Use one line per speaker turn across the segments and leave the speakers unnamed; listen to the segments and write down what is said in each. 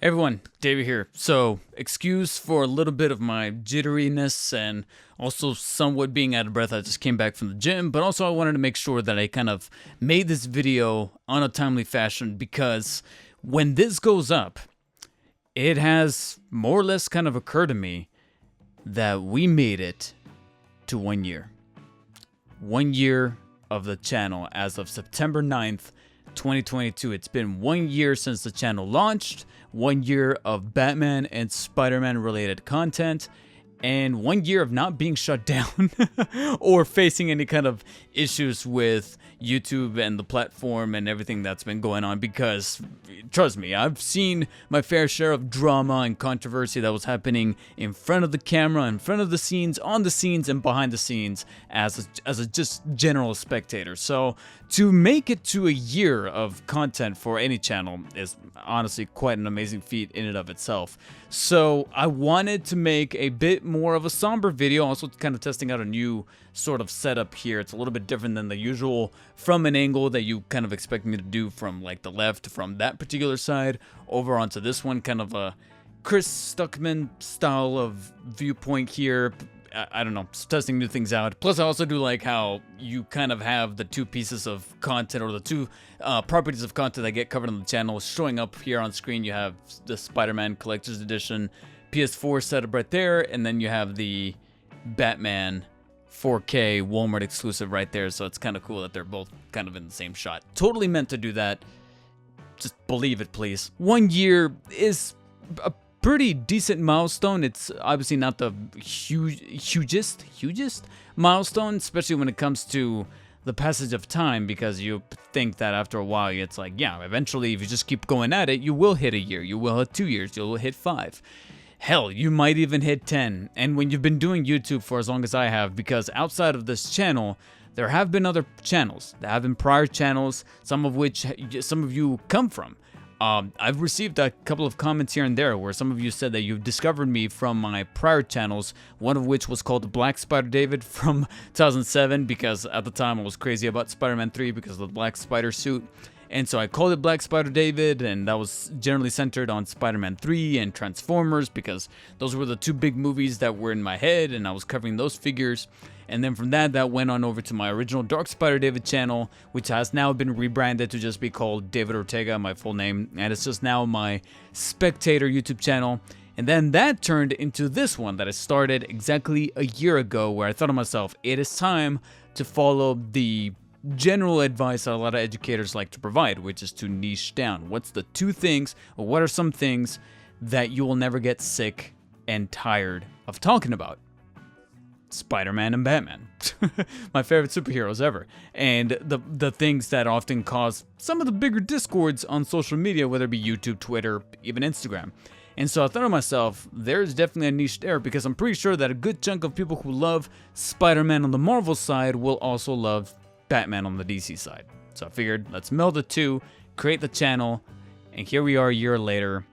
Hey everyone, David here. So, excuse for a little bit of my jitteriness and also somewhat being out of breath. I just came back from the gym, but also I wanted to make sure that I kind of made this video on a timely fashion because when this goes up, it has more or less kind of occurred to me that we made it to 1 year. 1 year of the channel as of September 9th, 2022. It's been 1 year since the channel launched, 1 year of Batman and Spider-Man related content, and 1 year of not being shut down or facing any kind of issues with YouTube and the platform and everything that's been going on, because trust me, I've seen my fair share of drama and controversy that was happening in front of the camera, in front of the scenes, on the scenes, and behind the scenes as a just general spectator. So to make it to a year of content for any channel is honestly quite an amazing feat in and of itself. So I wanted to make a bit more of a somber video, also kind of testing out a new sort of setup here. It's a little bit different than the usual from an angle that you kind of expect me to do from like the left, from that particular side over onto this one, kind of a Chris Stuckman style of viewpoint here. I don't know, testing new things out. Plus, I also do like how you kind of have the two pieces of content, or the two properties of content that get covered on the channel showing up here on screen. You have the Spider-Man Collector's Edition PS4 setup right there, and then you have the Batman 4K Walmart exclusive right there. So it's kind of cool that they're both kind of in the same shot. Totally meant to do that. Just believe it, please. 1 year is a pretty decent milestone. It's obviously not the hugest milestone, especially when it comes to the passage of time, because you think that after a while it's like, yeah, eventually if you just keep going at it, you will hit a year, you will hit 2 years, you'll hit 5. Hell, you might even hit 10. And when you've been doing YouTube for as long as I have, because outside of this channel, there have been other channels. There have been prior channels, some of which some of you come from. I've received a couple of comments here and there where some of you said that you've discovered me from my prior channels, one of which was called Black Spider David from 2007, because at the time I was crazy about Spider-Man 3 because of the black spider suit. And so I called it Black Spider David, and that was generally centered on Spider-Man 3 and Transformers, because those were the two big movies that were in my head, and I was covering those figures. And then from that went on over to my original Dark Spider David channel, which has now been rebranded to just be called David Ortega, my full name, and it's just now my Spectator YouTube channel. And then that turned into this one that I started exactly a year ago, where I thought to myself, it is time to follow the general advice that a lot of educators like to provide, which is to niche down. What's the two things, or what are some things that you will never get sick and tired of talking about? Spider-Man and Batman, my favorite superheroes ever, and the things that often cause some of the bigger discords on social media, whether it be YouTube, Twitter, even Instagram. And so I thought to myself, there's definitely a niche there, because I'm pretty sure that a good chunk of people who love Spider-Man on the Marvel side will also love Batman on the DC side. So I figured, let's meld the two, create the channel, and here we are a year later,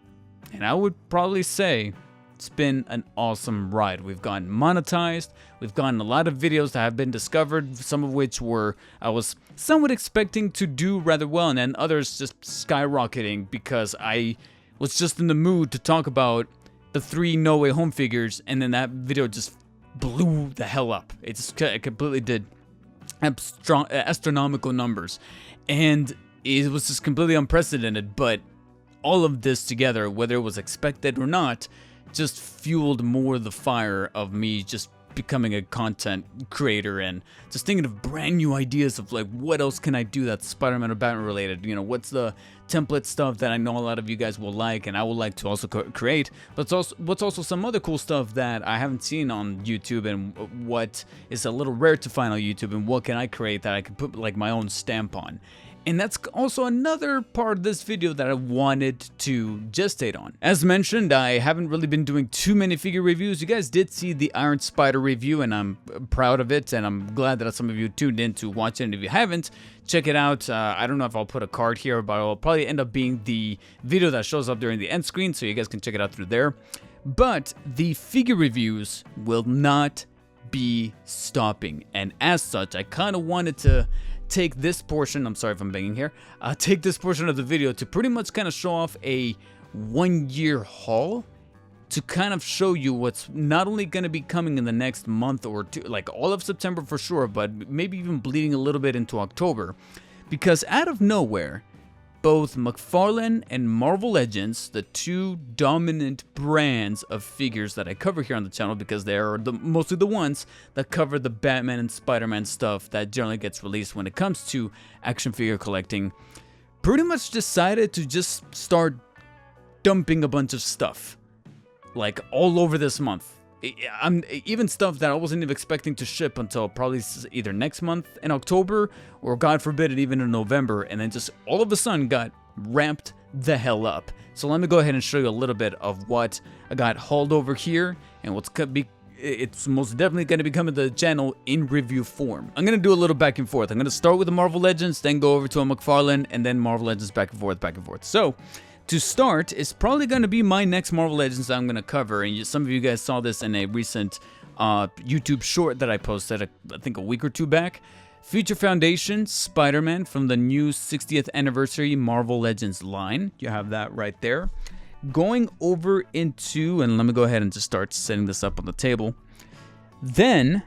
and I would probably say it's been an awesome ride. We've gotten monetized, we've gotten a lot of videos that have been discovered, some of which I was somewhat expecting to do rather well, and then others just skyrocketing because I was just in the mood to talk about the 3 No Way Home figures, and then that video just blew the hell up. It completely did astronomical numbers, and it was just completely unprecedented. But all of this together, whether it was expected or not, just fueled more the fire of me just becoming a content creator and just thinking of brand new ideas of like, what else can I do that's Spider-Man or Batman related? You know, what's the template stuff that I know a lot of you guys will like and I would like to also create, but what's also some other cool stuff that I haven't seen on YouTube, and what is a little rare to find on YouTube, and what can I create that I can put like my own stamp on. And that's also another part of this video that I wanted to gestate on. As mentioned, I haven't really been doing too many figure reviews. You guys did see the Iron Spider review, and I'm proud of it, and I'm glad that some of you tuned in to watch it. And if you haven't, check it out. I don't know if I'll put a card here, but it'll probably end up being the video that shows up during the end screen, so you guys can check it out through there. But the figure reviews will not be stopping, and as such, I kind of wanted to take this portion, I'm sorry if I'm banging here, take this portion of the video to pretty much kind of show off a 1-year haul to kind of show you what's not only going to be coming in the next month or two, like all of September for sure, but maybe even bleeding a little bit into October. Because out of nowhere, both McFarlane and Marvel Legends, the two dominant brands of figures that I cover here on the channel, because they are mostly the ones that cover the Batman and Spider-Man stuff that generally gets released when it comes to action figure collecting, pretty much decided to just start dumping a bunch of stuff, like all over this month. Even stuff that I wasn't even expecting to ship until probably either next month in October, or God forbid it even in November, and then just all of a sudden got ramped the hell up. So let me go ahead and show you a little bit of what I got hauled over here, and it's most definitely going to be coming to the channel in review form. I'm going to do a little back and forth. I'm going to start with the Marvel Legends, then go over to a McFarlane, and then Marvel Legends back and forth, back and forth. So to start, it's probably going to be my next Marvel Legends that I'm going to cover, and some of you guys saw this in a recent YouTube short that I posted, I think a week or two back. Future Foundation Spider-Man from the new 60th anniversary Marvel Legends line. You have that right there. Going over into, and let me go ahead and just start setting this up on the table. Then,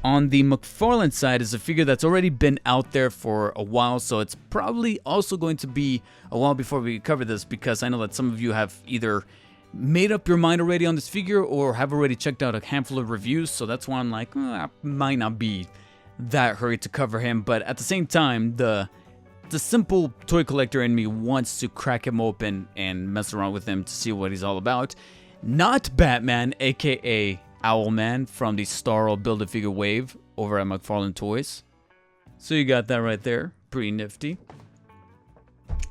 on the McFarlane side is a figure that's already been out there for a while, so it's probably also going to be a while before we cover this, because I know that some of you have either made up your mind already on this figure or have already checked out a handful of reviews, so that's why I'm like, I might not be that hurried to cover him, but at the same time, the simple toy collector in me wants to crack him open and mess around with him to see what he's all about. Not Batman, aka Owlman from the Starro Build-A-Figure wave over at McFarlane Toys. So you got that right there. Pretty nifty.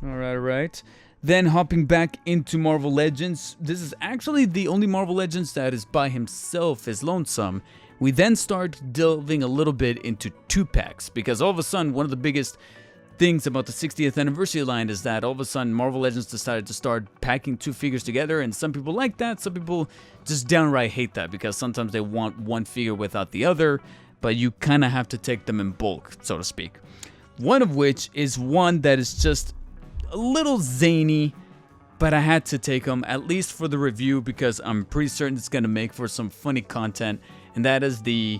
Alright. Then hopping back into Marvel Legends. This is actually the only Marvel Legends that is by himself, is lonesome. We then start delving a little bit into 2-packs, because all of a sudden one of the biggest things about the 60th anniversary line is that all of a sudden Marvel Legends decided to start packing 2 figures together, and some people like that, some people just downright hate that, because sometimes they want one figure without the other, but you kind of have to take them in bulk, so to speak. One of which is one that is just a little zany, but I had to take them, at least for the review, because I'm pretty certain it's going to make for some funny content, and that is the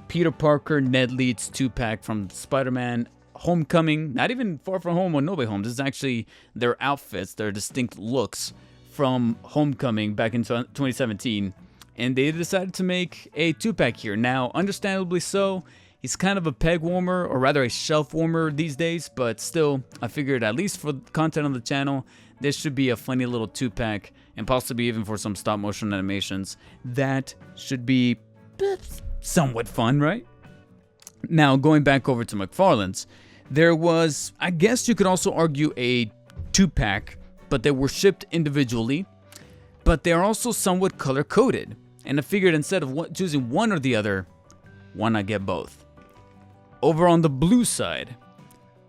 Peter Parker Ned Leeds 2-pack from Spider-Man Homecoming. Not even Far From Home or No Way Home. This is actually their outfits, their distinct looks from Homecoming back in 2017, and they decided to make a 2-pack here. Now, understandably so, he's kind of a peg warmer, or rather a shelf warmer these days, but still, I figured at least for content on the channel, this should be a funny little 2-pack, and possibly even for some stop motion animations. That should be somewhat fun, right? Now, going back over to McFarlane's, there was, I guess you could also argue, a 2-pack, but they were shipped individually, but they are also somewhat color-coded, and I figured instead of choosing one or the other, why not get both? Over on the blue side,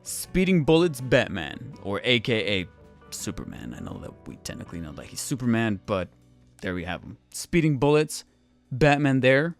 Speeding Bullets Batman, or aka Superman. I know that we technically know that he's Superman, but there we have him. Speeding Bullets Batman there.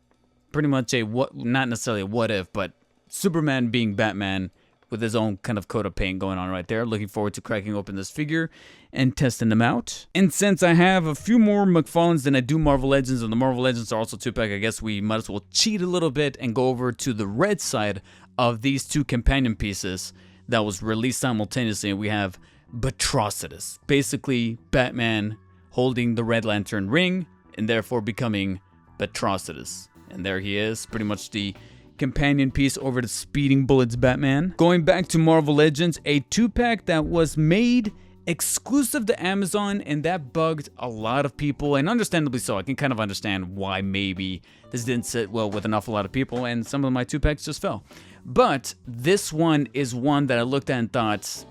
Pretty much not necessarily a what if, but Superman being Batman with his own kind of coat of paint going on right there. Looking forward to cracking open this figure and testing them out. And since I have a few more McFarlanes than I do Marvel Legends, and the Marvel Legends are also 2-pack, I guess we might as well cheat a little bit and go over to the red side of these 2 companion pieces that was released simultaneously. We have Batrocitus, basically Batman holding the Red Lantern ring and therefore becoming Batrocitus. And there he is, pretty much the companion piece over to Speeding Bullets Batman. Going back to Marvel Legends, a 2-pack that was made exclusive to Amazon, and that bugged a lot of people, and understandably so. I can kind of understand why maybe this didn't sit well with an awful lot of people, and some of my 2-packs just fell. But this one is one that I looked at and thought,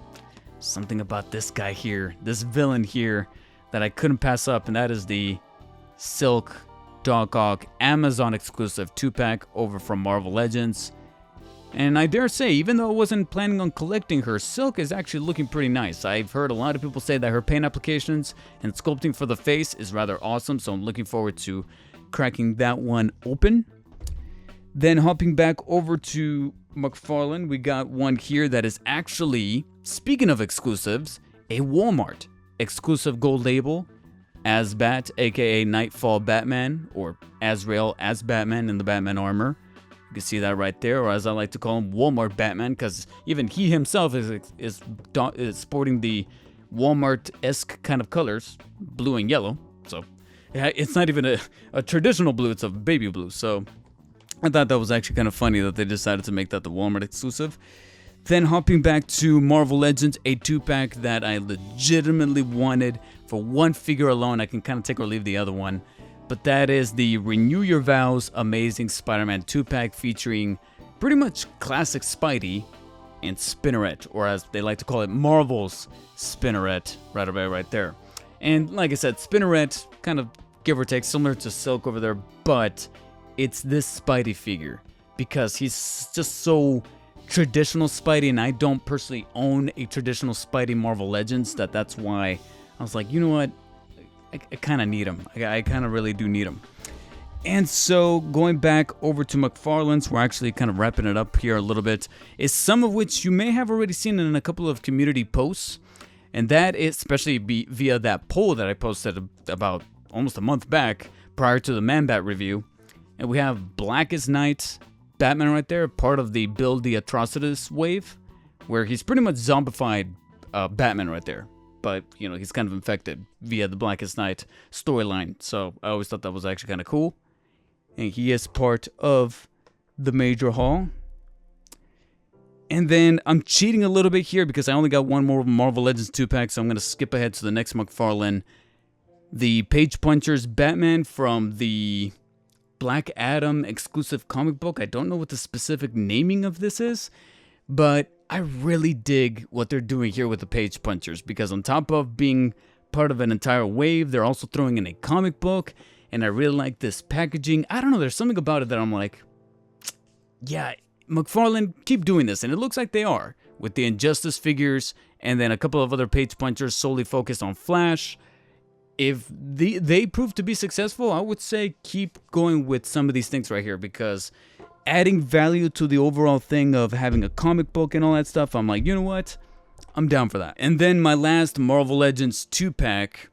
something about this guy here, this villain here, that I couldn't pass up, and that is the Silk Doc Ock Amazon exclusive 2-pack over from Marvel Legends. And I dare say, even though I wasn't planning on collecting her, Silk is actually looking pretty nice. I've heard a lot of people say that her paint applications and sculpting for the face is rather awesome, so I'm looking forward to cracking that one open. Then hopping back over to McFarlane, we got one here that is actually, speaking of exclusives, a Walmart exclusive gold label, Asbat, aka Nightfall Batman, or Azrael as Batman in the Batman armor. You can see that right there, or as I like to call him, Walmart Batman, because even he himself is sporting the Walmart-esque kind of colors, blue and yellow. So it's not even a traditional blue, it's a baby blue. So I thought that was actually kind of funny that they decided to make that the Walmart exclusive. Then hopping back to Marvel Legends, a 2-pack that I legitimately wanted for one figure alone. I can kind of take or leave the other one. But that is the Renew Your Vows Amazing Spider-Man 2-pack featuring pretty much classic Spidey and Spinneret, or as they like to call it, Marvel's Spinneret, right there. And like I said, Spinneret, kind of give or take, similar to Silk over there, but it's this Spidey figure because he's just so traditional Spidey, and I don't personally own a traditional Spidey Marvel Legends, that's why I was like, you know what, I kind of need him. I kind of really do need him. And so going back over to McFarlane's, we're actually kind of wrapping it up here a little bit, is some of which you may have already seen in a couple of community posts, and that is especially via that poll that I posted about almost a month back prior to the Man-Bat review. And we have Blackest Night Batman right there, part of the Build the Atrocitus wave, where he's pretty much zombified Batman right there. But, you know, he's kind of infected via the Blackest Night storyline. So I always thought that was actually kind of cool. And he is part of the Major Hall. And then I'm cheating a little bit here because I only got one more Marvel Legends 2-pack, so I'm going to skip ahead to the next McFarlane. The Page Punchers Batman from the Black Adam exclusive comic book. I don't know what the specific naming of this is, but I really dig what they're doing here with the Page Punchers, because on top of being part of an entire wave, they're also throwing in a comic book, and I really like this packaging. I don't know, there's something about it that I'm like, yeah, McFarlane, keep doing this, and it looks like they are, with the Injustice figures, and then a couple of other Page Punchers solely focused on Flash. If they prove to be successful, I would say keep going with some of these things right here, because adding value to the overall thing of having a comic book and all that stuff, I'm like, you know what? I'm down for that. And then my last Marvel Legends 2-pack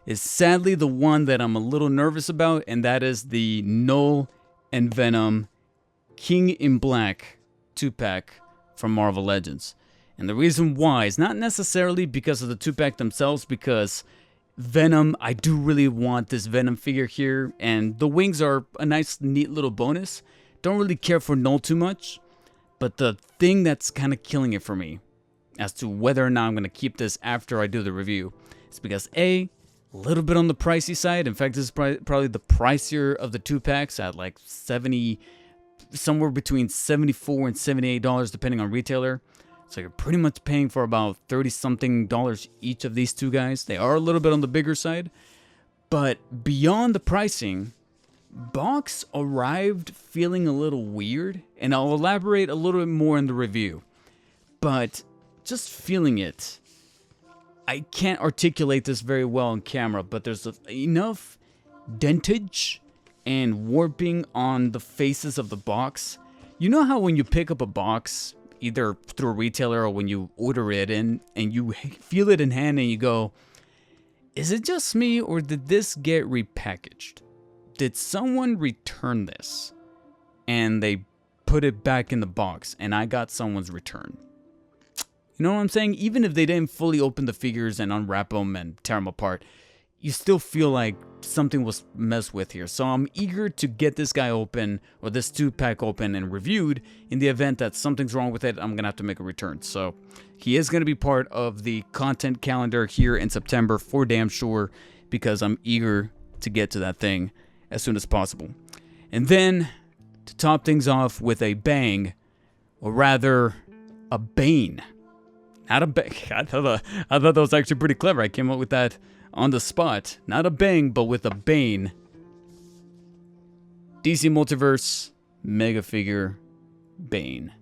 is sadly the one that I'm a little nervous about, and that is the Null and Venom King in Black 2-pack from Marvel Legends. And the reason why is not necessarily because of the 2-pack themselves, because Venom, I do really want this Venom figure here, and the wings are a nice, neat little bonus. Don't really care for Null too much, but the thing that's kind of killing it for me as to whether or not I'm going to keep this after I do the review is because a little bit on the pricey side. In fact, this is probably the pricier of the 2-packs at like 70, somewhere between $74 and $78 depending on retailer. So you're pretty much paying for about $30-something each of these two guys. They are a little bit on the bigger side. But beyond the pricing, box arrived feeling a little weird. And I'll elaborate a little bit more in the review. But just feeling it, I can't articulate this very well on camera, but there's enough dentage and warping on the faces of the box. You know how when you pick up a box, either through a retailer or when you order it in and you feel it in hand and you go, is it just me or did this get repackaged? Did someone return this and they put it back in the box and I got someone's return? You know what I'm saying? Even if they didn't fully open the figures and unwrap them and tear them apart, you still feel like something was messed with here. So I'm eager to get this guy open, or this 2-pack open and reviewed. In the event that something's wrong with it, I'm going to have to make a return. So he is going to be part of the content calendar here in September for damn sure, because I'm eager to get to that thing as soon as possible. And then to top things off with a bang, or rather a bane. Not a bang. I thought that was actually pretty clever. I came up with that on the spot. Not a bang, but with a bane. DC Multiverse Mega Figure Bane.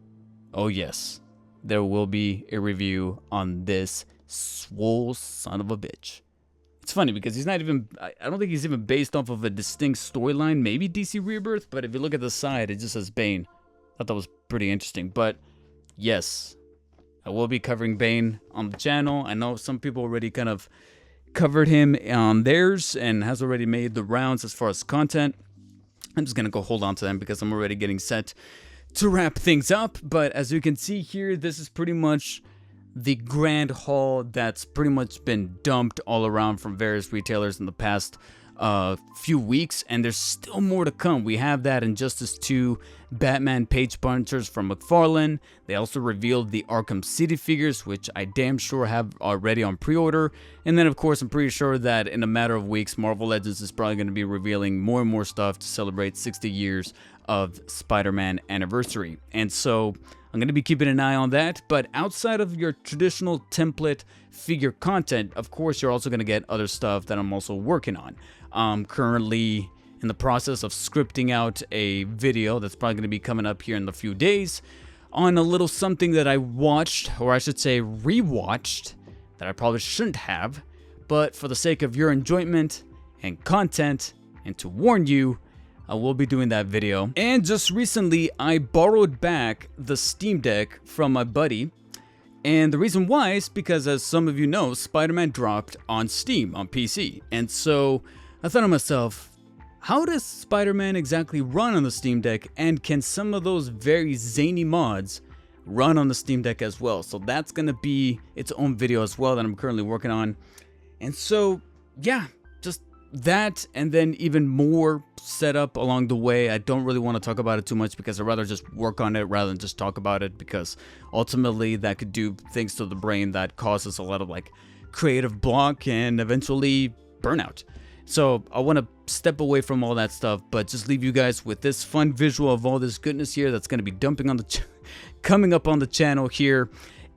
Oh yes, there will be a review on this swole son of a bitch. It's funny because he's not even, I don't think he's even based off of a distinct storyline. Maybe DC Rebirth, but if you look at the side, it just says Bane. I thought that was pretty interesting. But yes, I will be covering Bane on the channel. I know some people already kind of covered him on theirs and has already made the rounds as far as content. I'm just gonna go hold on to them because I'm already getting set to wrap things up. But as you can see here, this is pretty much the grand haul that's pretty much been dumped all around from various retailers in the past few weeks, and there's still more to come. We have that Injustice 2 Batman page punchers from McFarlane. They also revealed the Arkham City figures, which I damn sure have already on pre-order. And then of course I'm pretty sure that in a matter of weeks Marvel Legends is probably going to be revealing more and more stuff to celebrate 60 years of Spider-Man anniversary. And so I'm going to be keeping an eye on that. But outside of your traditional template figure content, of course, you're also going to get other stuff that I'm also working on. I'm currently in the process of scripting out a video that's probably going to be coming up here in a few days on a little something that I watched, or I should say rewatched, that I probably shouldn't have. But for the sake of your enjoyment and content, and to warn you, I will be doing that video. And just recently, I borrowed back the Steam Deck from my buddy. And the reason why is because, as some of you know, Spider-Man dropped on Steam on PC. And so I thought to myself, how does Spider-Man exactly run on the Steam Deck? And can some of those very zany mods run on the Steam Deck as well? So that's going to be its own video as well that I'm currently working on. And so, yeah, just that, and then even more setup along the way. I don't really want to talk about it too much because I'd rather just work on it rather than just talk about it, because ultimately that could do things to the brain that causes a lot of like creative block and eventually burnout. So I want to step away from all that stuff, but just leave you guys with this fun visual of all this goodness here that's going to be dumping on the coming up on the channel here.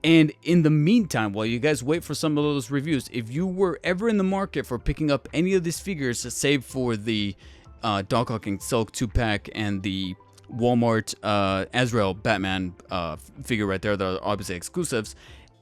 And in the meantime, while you guys wait for some of those reviews, if you were ever in the market for picking up any of these figures, save for the Doc Ock and Silk 2-pack and the Walmart Azrael Batman figure right there, that are obviously exclusives,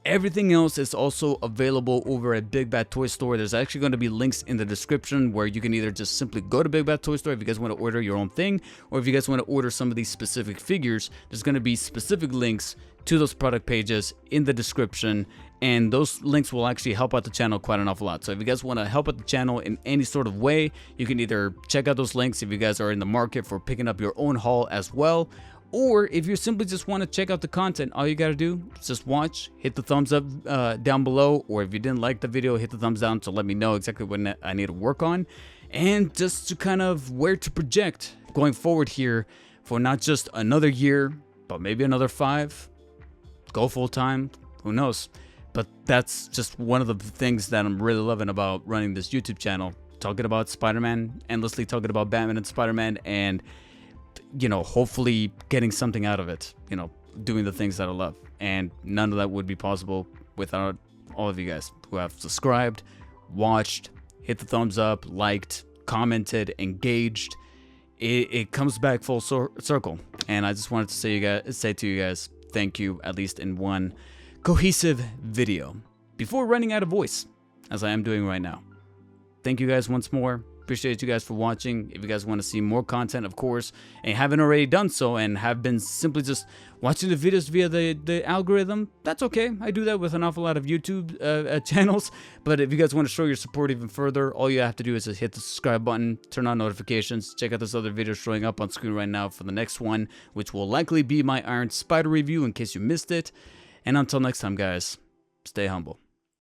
everything else is also available over at Big Bad Toy Store. There's actually going to be links in the description where you can either just simply go to Big Bad Toy Store if you guys want to order your own thing, or if you guys want to order some of these specific figures, there's going to be specific links to those product pages in the description, and those links will actually help out the channel quite an awful lot. So if you guys want to help out the channel in any sort of way, you can either check out those links if you guys are in the market for picking up your own haul as well, or if you simply just want to check out the content, all you got to do is just watch, hit the thumbs up down below, or if you didn't like the video, hit the thumbs down to let me know exactly what I need to work on, and just to kind of where to project going forward here for not just another year, but maybe another 5. Go full time, who knows? But that's just one of the things that I'm really loving about running this YouTube channel, talking about Spider-Man, endlessly talking about Batman and Spider-Man, and you know, hopefully getting something out of it, you know, doing the things that I love. And none of that would be possible without all of you guys who have subscribed, watched, hit the thumbs up, liked, commented, engaged. It comes back full circle. And I just wanted to say to you guys, thank you, at least in one cohesive video, before running out of voice, as I am doing right now. Thank you guys once more. Appreciate you guys for watching. If you guys want to see more content, of course, and haven't already done so, and have been simply just watching the videos via the algorithm, that's okay. I do that with an awful lot of YouTube channels. But if you guys want to show your support even further, all you have to do is just hit the subscribe button, turn on notifications, check out this other video showing up on screen right now for the next one, which will likely be my Iron Spider review in case you missed it. And until next time, guys, stay humble.